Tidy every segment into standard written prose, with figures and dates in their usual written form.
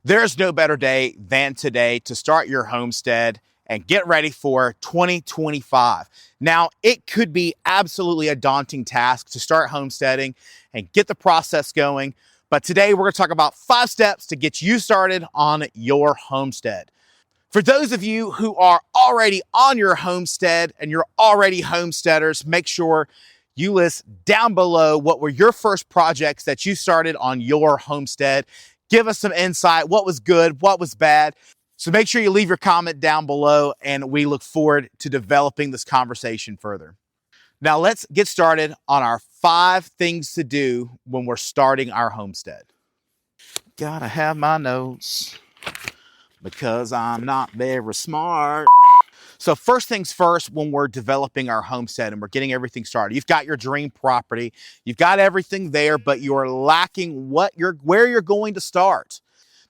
There's no better day than today to start your homestead and get ready for 2025. Now, it could be absolutely a daunting task to start homesteading and get the process going, but today we're going to talk about 5 steps to get you started on your homestead. For those of you who are already on your homestead and you're already homesteaders, make sure you list down below what were your first projects that you started on your homestead. Give us some insight, what was good, what was bad. So make sure you leave your comment down below, and we look forward to developing this conversation further. Now let's get started on our 5 things to do when we're starting our homestead. Gotta have my notes because I'm not very smart. So first things first, when we're developing our homestead and we're getting everything started, you've got your dream property, you've got everything there, but you're lacking where you're going to start.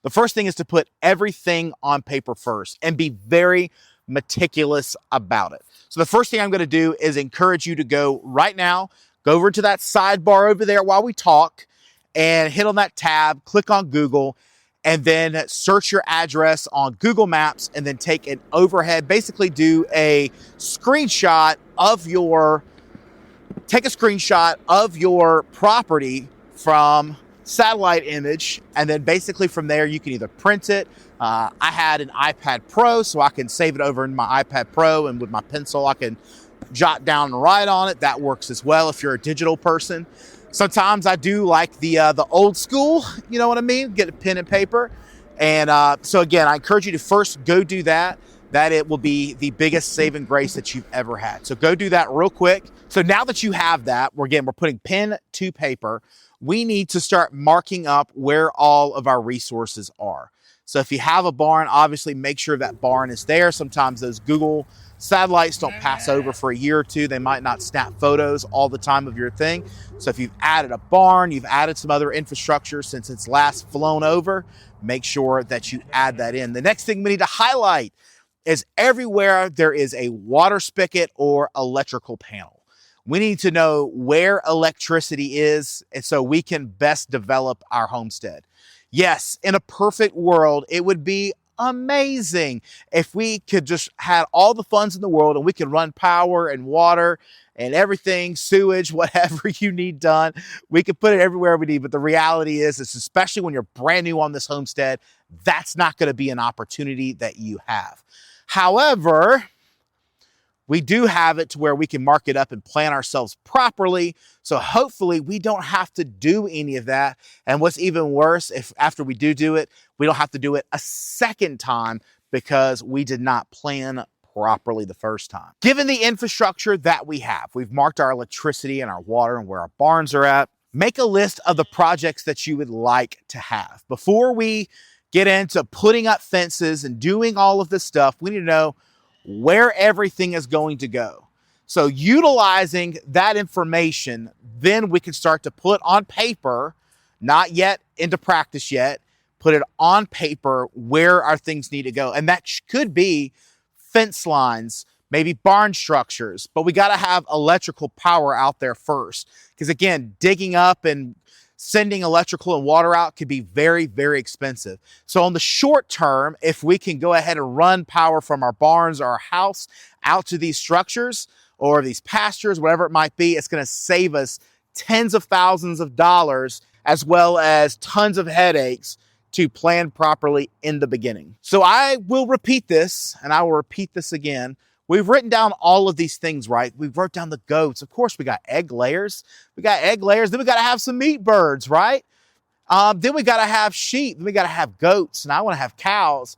The first thing is to put everything on paper first and be very meticulous about it. So the first thing I'm going to do is encourage you to go right now, go over to that sidebar over there while we talk and hit on that tab, click on Google, and then search your address on Google Maps and then take an overhead, basically do a screenshot of your property from satellite image. And then basically from there, you can either print it. I had an iPad Pro, so I can save it over in my iPad Pro, and with my pencil, I can jot down and write on it. That works as well if you're a digital person. Sometimes I do like the old school, you know what I mean? Get a pen and paper. And so again, I encourage you to first go do that. That it will be the biggest saving grace that you've ever had. So go do that real quick. So now that you have that, we're putting pen to paper. We need to start marking up where all of our resources are. So if you have a barn, obviously make sure that barn is there. Sometimes those Google satellites don't pass over for a year or two. They might not snap photos all the time of your thing. So if you've added a barn, you've added some other infrastructure since it's last flown over, make sure that you add that in. The next thing we need to highlight is everywhere there is a water spigot or electrical panel. We need to know where electricity is, and so we can best develop our homestead. Yes, in a perfect world, it would be amazing if we could just have all the funds in the world and we could run power and water and everything, sewage, whatever you need done. We could put it everywhere we need. But the reality is, especially when you're brand new on this homestead, that's not going to be an opportunity that you have. However, we do have it to where we can mark it up and plan ourselves properly. So hopefully we don't have to do any of that. And what's even worse, if after we do it, we don't have to do it a second time because we did not plan properly the first time. Given the infrastructure that we have, we've marked our electricity and our water and where our barns are at. Make a list of the projects that you would like to have. Before we get into putting up fences and doing all of this stuff, we need to know where everything is going to go. So utilizing that information, then we can start to put on paper, not yet into practice yet, put it on paper where our things need to go. And that could be fence lines, maybe barn structures, but we got to have electrical power out there first. Because again, digging up and sending electrical and water out could be very, very expensive. So on the short term, if we can go ahead and run power from our barns or our house out to these structures or these pastures, whatever it might be, it's going to save us tens of thousands of dollars as well as tons of headaches to plan properly in the beginning. So I will repeat this, and I will repeat this again. We've written down all of these things, right? We've wrote down the goats. Of course, we got egg layers. Then we got to have some meat birds, right? Then we got to have sheep. Then we got to have goats. And I want to have cows.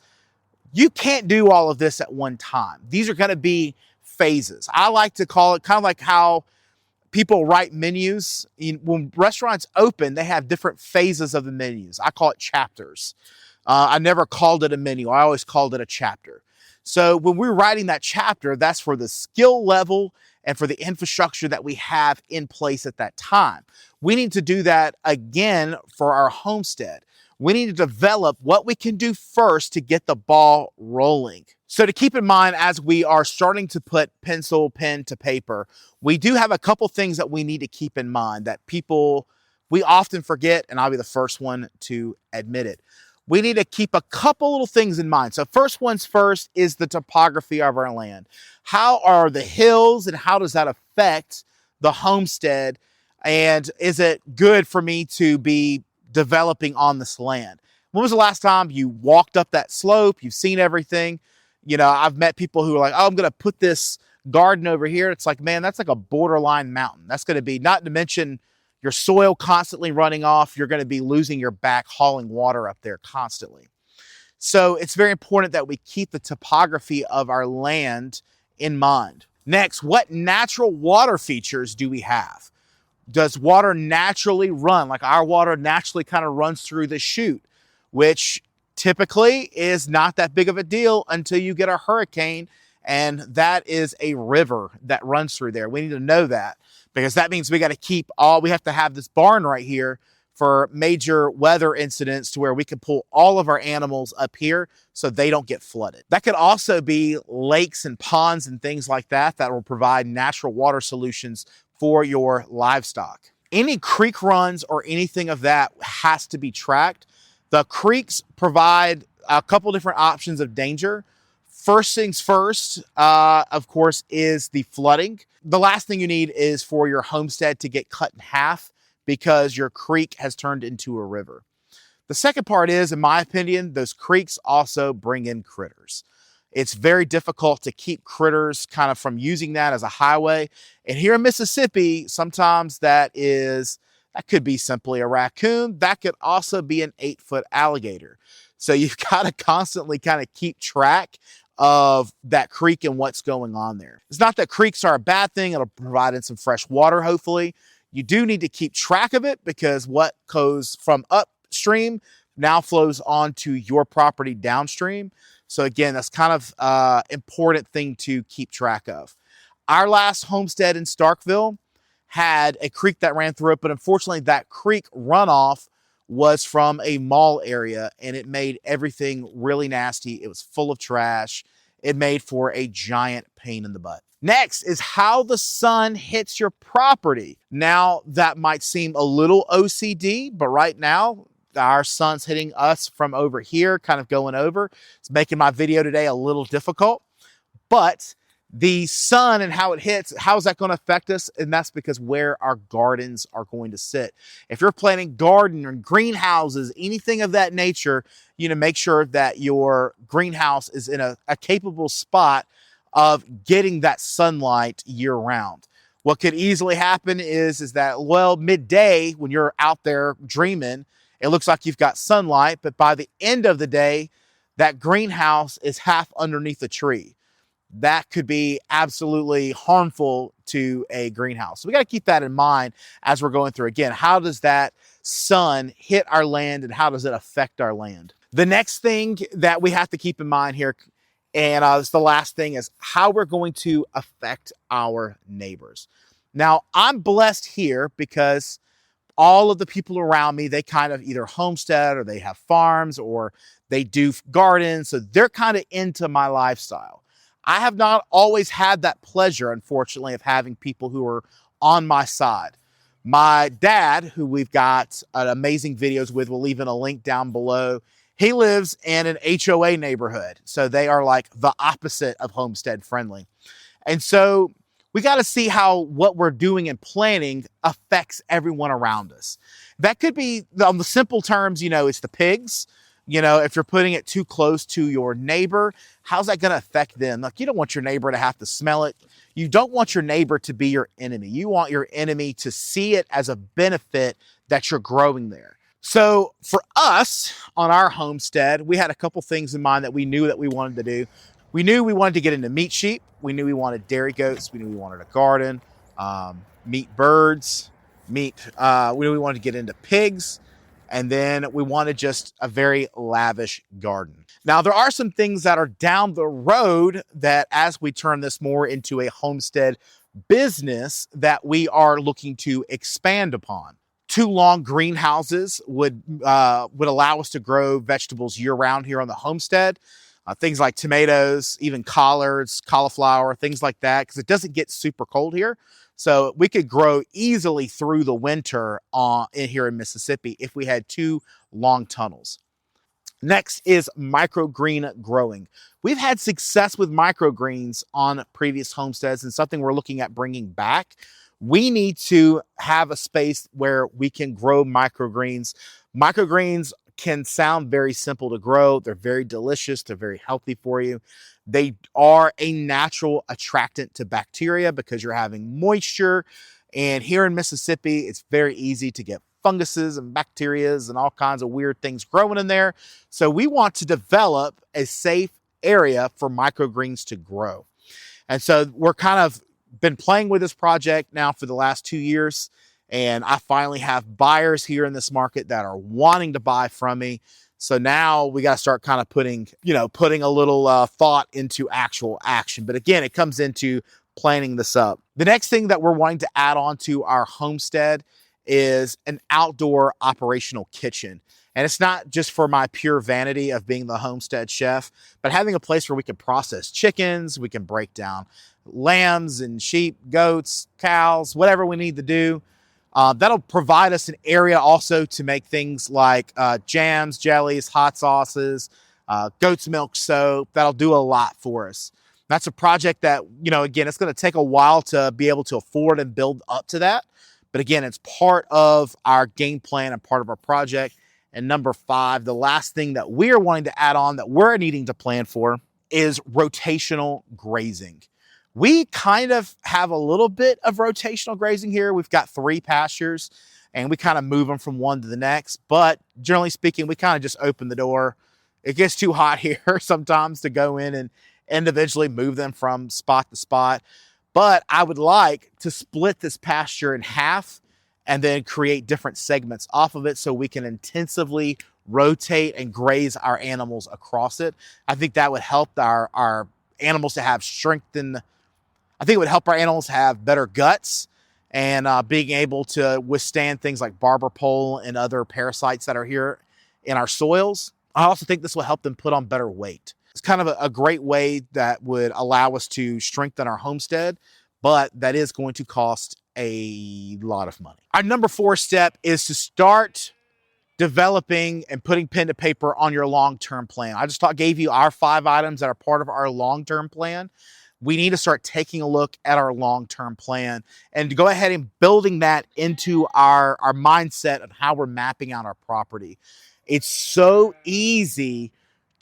You can't do all of this at one time. These are going to be phases. I like to call it kind of like how people write menus. When restaurants open, they have different phases of the menus. I call it chapters. I never called it a menu. I always called it a chapter. So when we're writing that chapter, that's for the skill level and for the infrastructure that we have in place at that time. We need to do that again for our homestead. We need to develop what we can do first to get the ball rolling. So to keep in mind, as we are starting to put pen to paper, we do have a couple things that we need to keep in mind that we often forget, and I'll be the first one to admit it. we need to keep a couple little things in mind. So first one's first is the topography of our land. How are the hills and how does that affect the homestead? And is it good for me to be developing on this land? When was the last time you walked up that slope? You've seen everything. You know, I've met people who are like, oh, I'm going to put this garden over here. It's like, man, that's like a borderline mountain. That's going to be, not to mention your soil constantly running off. You're going to be losing your back hauling water up there constantly. So it's very important that we keep the topography of our land in mind. Next, what natural water features do we have? Does water naturally run? Like our water naturally kind of runs through the chute, which typically is not that big of a deal until you get a hurricane, and that is a river that runs through there. We need to know that, because that means we got to we have to have this barn right here for major weather incidents to where we can pull all of our animals up here so they don't get flooded. That could also be lakes and ponds and things like that that will provide natural water solutions for your livestock. Any creek runs or anything of that has to be tracked. The creeks provide a couple different options of danger. First things first, of course, is the flooding. The last thing you need is for your homestead to get cut in half because your creek has turned into a river. The second part is, in my opinion, those creeks also bring in critters. It's very difficult to keep critters kind of from using that as a highway. And here in Mississippi, sometimes that could be simply a raccoon. That could also be an 8-foot alligator. So you've got to constantly kind of keep track of that creek and what's going on there. It's not that creeks are a bad thing. It'll provide in some fresh water, hopefully. You do need to keep track of it because what goes from upstream now flows onto your property downstream. So again, that's kind of important thing to keep track of. Our last homestead in Starkville had a creek that ran through it, but unfortunately that creek runoff was from a mall area and it made everything really nasty. It was full of trash. It made for a giant pain in the butt. Next is how the sun hits your property. Now that might seem a little OCD, but right now our sun's hitting us from over here, kind of going over. It's making my video today a little difficult, but the sun and how it hits, how is that going to affect us? And that's because where our gardens are going to sit. If you're planting garden or greenhouses, anything of that nature, you know, make sure that your greenhouse is in a capable spot of getting that sunlight year round. What could easily happen is that, well, midday when you're out there dreaming, it looks like you've got sunlight, but by the end of the day, that greenhouse is half underneath a tree. That could be absolutely harmful to a greenhouse. So we got to keep that in mind as we're going through. Again, how does that sun hit our land and how does it affect our land? The next thing that we have to keep in mind here, and it's the last thing, is how we're going to affect our neighbors. Now, I'm blessed here because all of the people around me, they kind of either homestead or they have farms or they do gardens. So they're kind of into my lifestyle. I have not always had that pleasure, unfortunately, of having people who are on my side. My dad, who we've got amazing videos with, we'll leave in a link down below. He lives in an HOA neighborhood. So they are like the opposite of homestead friendly. And so we got to see how what we're doing and planning affects everyone around us. That could be, on the simple terms, you know, it's the pigs. You know, if you're putting it too close to your neighbor, how's that going to affect them? Like, you don't want your neighbor to have to smell it. You don't want your neighbor to be your enemy. You want your enemy to see it as a benefit that you're growing there. So for us on our homestead, we had a couple things in mind that we knew that we wanted to do. We knew we wanted to get into meat sheep. We knew we wanted dairy goats. We knew we wanted a garden, meat birds, we knew we wanted to get into pigs. And then we wanted just a very lavish garden. Now, there are some things that are down the road that as we turn this more into a homestead business that we are looking to expand upon. 2 long greenhouses would allow us to grow vegetables year round here on the homestead. Things like tomatoes, even collards, cauliflower, things like that, because it doesn't get super cold here. So we could grow easily through the winter here in Mississippi if we had 2 long tunnels. Next is microgreen growing. We've had success with microgreens on previous homesteads and something we're looking at bringing back. We need to have a space where we can grow microgreens. Microgreens can sound very simple to grow. They're very delicious. They're very healthy for you. They are a natural attractant to bacteria because you're having moisture. And here in Mississippi, it's very easy to get funguses and bacterias and all kinds of weird things growing in there. So we want to develop a safe area for microgreens to grow. And so we're kind of been playing with this project now for the last 2 years. And I finally have buyers here in this market that are wanting to buy from me. So now we got to start kind of putting a little thought into actual action. But again, it comes into planning this up. The next thing that we're wanting to add on to our homestead is an outdoor operational kitchen. And it's not just for my pure vanity of being the homestead chef, but having a place where we can process chickens, we can break down lambs and sheep, goats, cows, whatever we need to do. That'll provide us an area also to make things like jams, jellies, hot sauces, goat's milk soap. That'll do a lot for us. That's a project that, again, it's going to take a while to be able to afford and build up to that. But again, it's part of our game plan and part of our project. And number 5, the last thing that we're wanting to add on that we're needing to plan for is rotational grazing. We kind of have a little bit of rotational grazing here. We've got 3 pastures and we kind of move them from one to the next. But generally speaking, we kind of just open the door. It gets too hot here sometimes to go in and individually move them from spot to spot. But I would like to split this pasture in half and then create different segments off of it so we can intensively rotate and graze our animals across it. I think that would help our animals to have strength I think it would help our animals have better guts and being able to withstand things like barber pole and other parasites that are here in our soils. I also think this will help them put on better weight. It's kind of a great way that would allow us to strengthen our homestead, but that is going to cost a lot of money. Our number 4 step is to start developing and putting pen to paper on your long-term plan. I just gave you our 5 items that are part of our long-term plan. We need to start taking a look at our long-term plan and to go ahead and building that into our mindset of how we're mapping out our property. It's so easy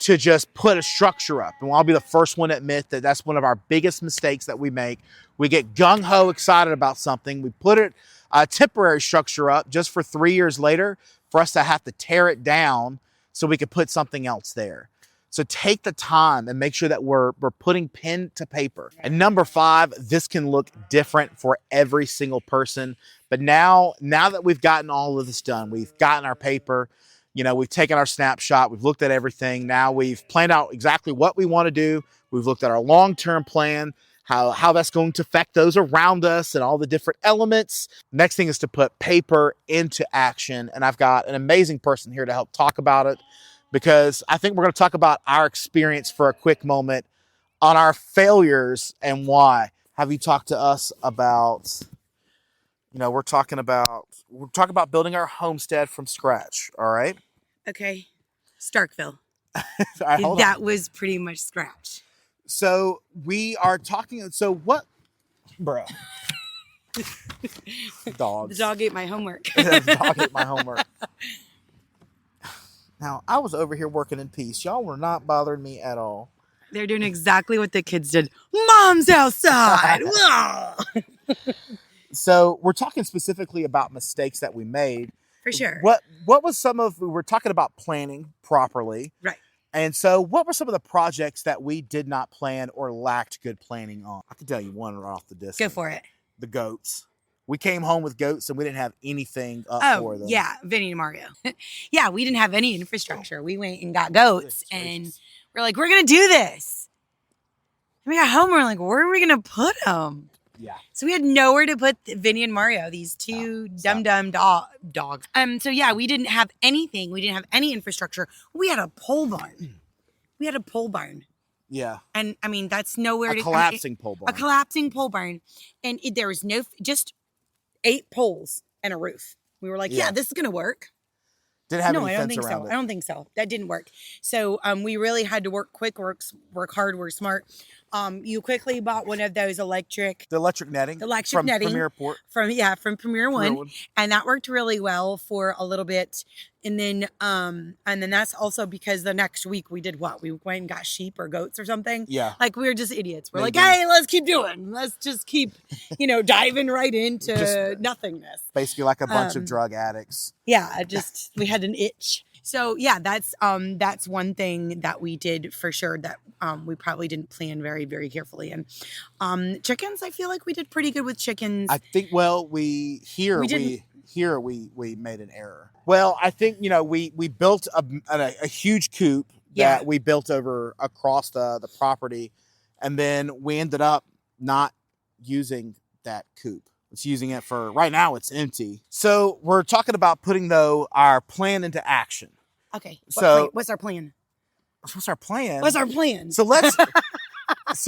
to just put a structure up. And I'll be the first one to admit that that's one of our biggest mistakes that we make. We get gung-ho excited about something. We put a temporary structure up just for 3 years later for us to have to tear it down so we could put something else there. So take the time and make sure that we're putting pen to paper. And number 5, this can look different for every single person. But now that we've gotten all of this done, we've gotten our paper, we've taken our snapshot, we've looked at everything. Now we've planned out exactly what we want to do. We've looked at our long-term plan, how that's going to affect those around us and all the different elements. Next thing is to put paper into action. And I've got an amazing person here to help talk about it, because I think we're going to talk about our experience for a quick moment on our failures and why. Have you talked to us about, we're talking about building our homestead from scratch, all right? Okay. Starkville. Right, that was pretty much scratch. So we are talking, so what, bruh? Dogs. The dog ate my homework. The dog ate my homework. Now, I was over here working in peace. Y'all were not bothering me at all. They're doing exactly what the kids did. Mom's outside. So we're talking specifically about mistakes that we made. For sure. What was we're talking about planning properly. Right. And so what were some of the projects that we did not plan or lacked good planning on? I can tell you one right off the distance. Go for it. The goats. We came home with goats and we didn't have anything up for them. Yeah, Vinny and Mario. Yeah, we didn't have any infrastructure. We went and got goats and we're like, we're going to do this. And we got home and we're like, where are we going to put them? Yeah. So we had nowhere to put Vinny and Mario, these 2 dumb dogs. So yeah, we didn't have anything. We didn't have any infrastructure. We had a pole barn. Yeah. And I mean, that's nowhere to... collapsing pole barn. A collapsing pole barn. And there was just 8 poles and a roof. We were like, yeah, this is going to work. Didn't have No, any I don't fence think around so. it. I don't think so. That didn't work. So we really had to work quick, work hard, work smart. You quickly bought one of those electric The electric netting from from Premier Port. from Premier One, One. and that worked really well for a little bit. And then that's also because the next week we did what? We went and got sheep or goats or something. Yeah. Like we were just idiots. We're Maybe. like, hey, let's keep doing. Let's just keep, diving right into Just nothingness. Basically like a bunch of drug addicts. Yeah, we had an itch. So yeah, that's one thing that we did for sure that we probably didn't plan very, very carefully. And chickens, I feel like we did pretty good with chickens. I think we made an error. Well, I think we built a huge coop that we built across the property, and then we ended up not using that coop. It's using it for right now. It's empty. So we're talking about putting our plan into action. Okay. What's our plan? What's our plan? So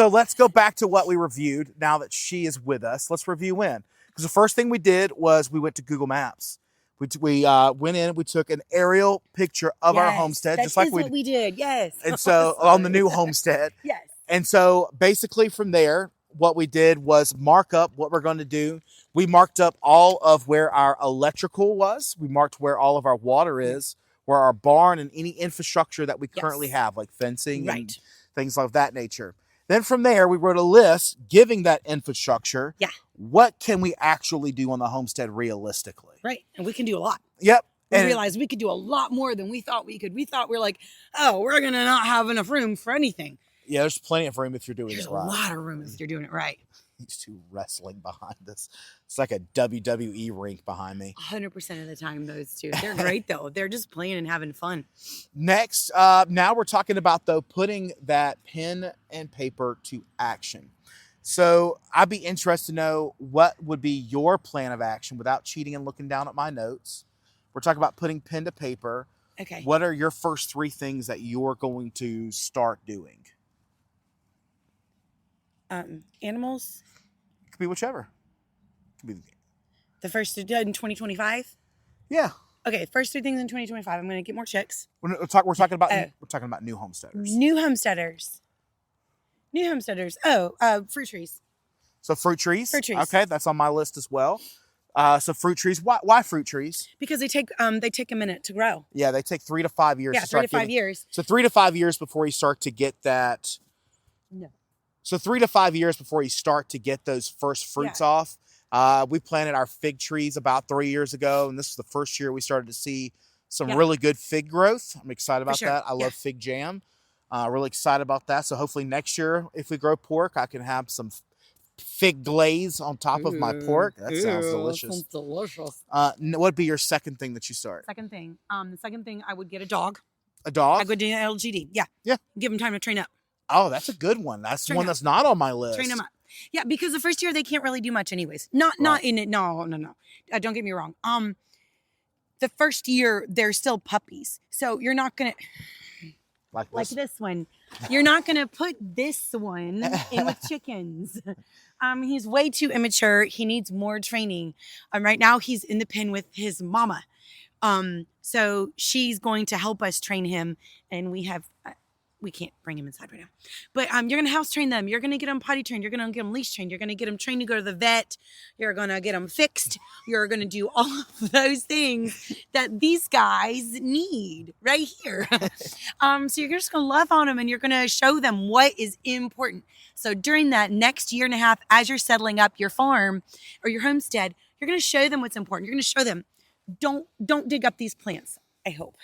let's go back to what we reviewed. Now that she is with us, let's review when. Because the first thing we did was we went to Google Maps. We went in. We took an aerial picture of our homestead, just like what we did. Yes. And so on the new homestead. Yes. And so basically from there, what we did was mark up what we're going to do. We marked up all of where our electrical was. We marked where all of our water is, where our barn and any infrastructure that we currently have, like fencing and things of that nature. Then from there, we wrote a list giving that infrastructure. Yeah. What can we actually do on the homestead realistically? Right. And we can do a lot. Yep. We realized we could do a lot more than we thought we could. We thought we're like, oh, we're going to not have enough room for anything. Yeah, there's plenty of room if you're doing it right. There's a lot of room if you're doing it right. These two wrestling behind us. It's like a WWE rink behind me. 100% of the time, those two. They're great, though. They're just playing and having fun. Next, now we're talking about, putting that pen and paper to action. So I'd be interested to know what would be your plan of action without cheating and looking down at my notes. We're talking about putting pen to paper. Okay. What are your first 3 things that you're going to start doing? Animals. It could be whichever. It could be the first to do in 2025. Yeah. Okay. First 3 things in 2025. I'm going to get more chicks. We're talking about new homesteaders. New homesteaders. Oh, fruit trees. So fruit trees. Fruit trees. Okay, that's on my list as well. So fruit trees. Why fruit trees? Because they take a minute to grow. Yeah, they take 3 to 5 years. Yeah, 3 to 5 years. So 3 to 5 years before you start to get that. No. So 3 to 5 years before you start to get those first fruits off. We planted our fig trees about 3 years ago, and this is the first year we started to see some really good fig growth. I'm excited about that. I love fig jam. Really excited about that. So hopefully next year, if we grow pork, I can have some fig glaze on top of my pork. That sounds delicious. That sounds delicious. What would be your second thing that you start? Second thing. The second thing, I would get a dog. A dog? I would do an LGD. Yeah. Yeah. Give them time to train up. Oh, that's a good one. That's one that's not on my list. Train them up. Yeah, because the first year they can't really do much anyways. Not in it. No. Don't get me wrong. The first year they're still puppies. So you're not going to... Like this one. You're not going to put this one in with chickens. He's way too immature. He needs more training. Right now he's in the pen with his mama. So she's going to help us train him. And we can't bring him inside right now. But you're going to house train them. You're going to get them potty trained. You're going to get them leash trained. You're going to get them trained to go to the vet. You're going to get them fixed. You're going to do all of those things that these guys need right here. So you're just going to love on them and you're going to show them what is important. So during that next year and a half, as you're settling up your farm or your homestead, you're going to show them what's important. You're going to show them, don't dig up these plants, I hope.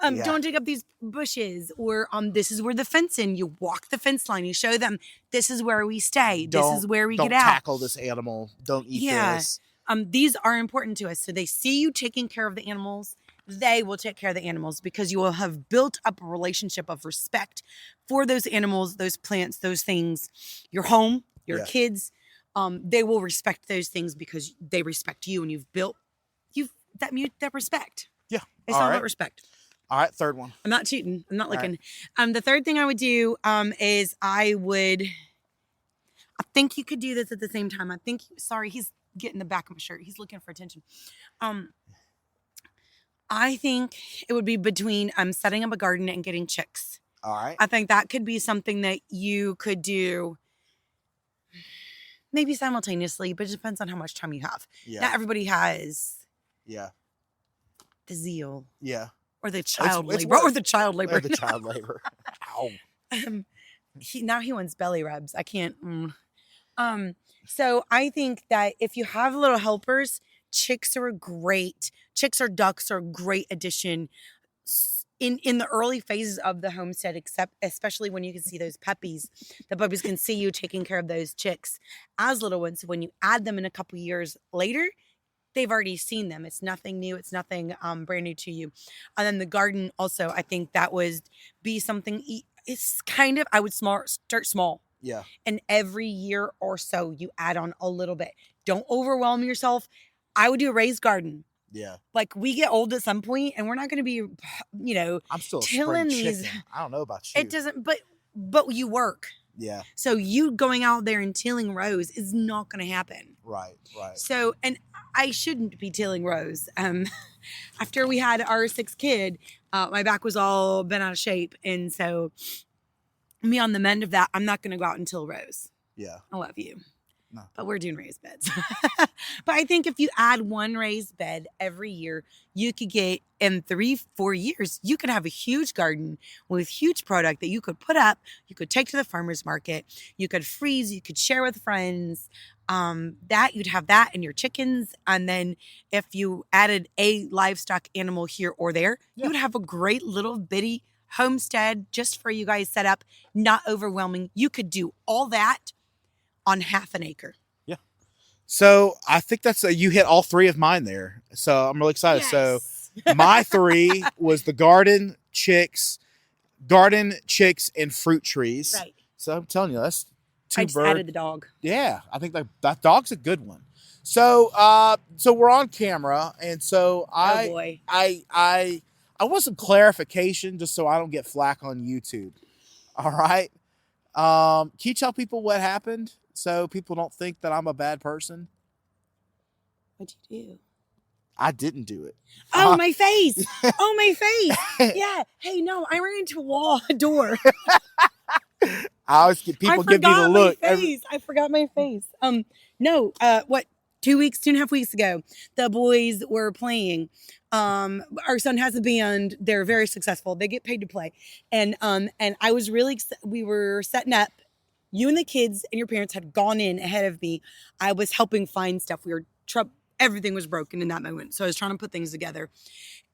Don't dig up these bushes, or this is where the fence in. You walk the fence line. You show them this is where we stay. This is where we get out. Don't tackle this animal. Don't eat this. These are important to us. So they see you taking care of the animals. They will take care of the animals because you will have built up a relationship of respect for those animals, those plants, those things, your home, your kids. They will respect those things because they respect you, and you've built that respect. Yeah. It's all about respect. All right, third one. I'm not cheating. I'm not looking. Right. The third thing I would do is I think you could do this at the same time. Sorry, he's getting the back of my shirt. He's looking for attention. I think it would be between setting up a garden and getting chicks. All right. I think that could be something that you could do maybe simultaneously, but it depends on how much time you have. Yeah. Not everybody has Yeah. the zeal. Yeah. Or the child it's labor. work. Or the child labor. Or the child labor. Ow. Now he wants belly rubs. I can't. So I think that if you have little helpers, chicks or ducks are a great addition in the early phases of the homestead, especially when you can see those puppies. The puppies can see you taking care of those chicks as little ones. So when you add them in a couple years later, they've already seen them. It's nothing new. It's nothing brand new to you. And then the garden also, I think that would be something. It's kind of, I would start small. Yeah. And every year or so, you add on a little bit. Don't overwhelm yourself. I would do a raised garden. Yeah. Like we get old at some point and we're not going to be, I'm still tilling these. these. I don't know about you. It doesn't, but you work. Yeah. So you going out there and tilling rows is not going to happen. Right. So, and I shouldn't be tilling rows. After we had our sixth kid, my back was all bent out of shape. And so me on the mend of that, I'm not going to go out and till rows. Yeah. I love you. No. But we're doing raised beds. But I think if you add one raised bed every year, you could get in 3-4 years, you could have a huge garden with huge product that you could put up, you could take to the farmer's market, you could freeze, you could share with friends. That you'd have that and your chickens. And then if you added a livestock animal here or there, you would have a great little bitty homestead just for you guys set up, not overwhelming. You could do all that on half an acre. Yeah. So I think you hit all three of mine there. So I'm really excited. Yes. So my 3 was the garden, chicks, and fruit trees. Right. So I'm telling you, that's 2 I just birds. added the dog. Yeah, I think that dog's a good one. So so we're on camera, and so Oh boy. I want some clarification just so I don't get flack on YouTube. All right. Can you tell people what happened so people don't think that I'm a bad person? What'd you do? I didn't do it. Oh, my face. Oh, my face. Yeah. Hey, no, I ran into a door. I always get people give me the look. I forgot my face. No, 2.5 weeks ago, the boys were playing. Our son has a band. They're very successful. They get paid to play. And I was really, we were setting up. You and the kids and your parents had gone in ahead of me. I was helping find stuff. Everything was broken in that moment. So I was trying to put things together,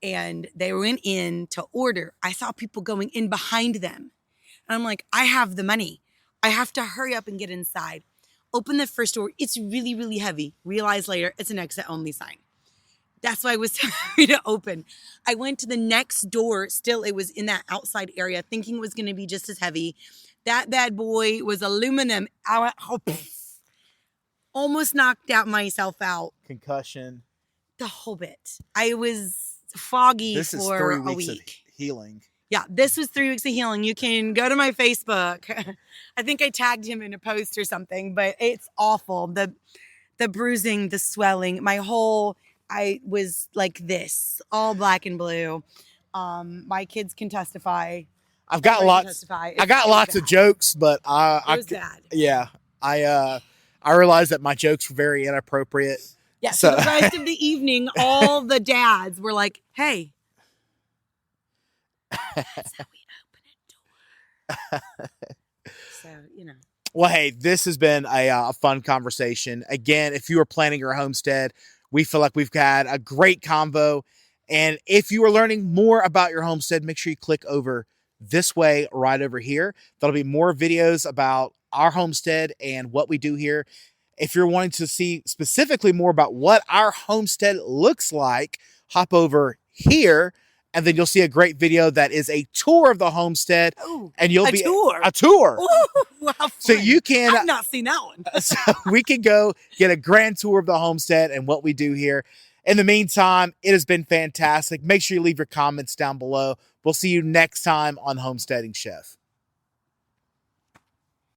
and they went in to order. I saw people going in behind them. And I'm like, I have the money. I have to hurry up and get inside. Open the first door. It's really, really heavy. Realize later, it's an exit only sign. That's why I was hurry to open. I went to the next door. Still, it was in that outside area, thinking it was going to be just as heavy. That bad boy was aluminum. Almost knocked myself out. Concussion. The whole bit. I was foggy This is for 3 a weeks week. of healing. Yeah, this was 3 weeks of healing. You can go to my Facebook. I think I tagged him in a post or something, but it's awful. The bruising, the swelling, I was like this, all black and blue. My kids can testify. I got lots of jokes, but it was bad. Yeah, I realized that my jokes were very inappropriate. Yeah. So the rest of the evening, all the dads were like, "Hey, that's how we open a door." So Well, hey, this has been a fun conversation. Again, if you are planning your homestead, we feel like we've had a great convo. And if you are learning more about your homestead, make sure you click over this way, right over here. There'll be more videos about our homestead and what we do here. If you're wanting to see specifically more about what our homestead looks like, hop over here, and then you'll see a great video that is a tour of the homestead. Ooh, and you'll a tour. Ooh, how fun. So you can. I've not seen that one. So we can go get a grand tour of the homestead and what we do here. In the meantime, it has been fantastic. Make sure you leave your comments down below. We'll see you next time on Homesteading Chef.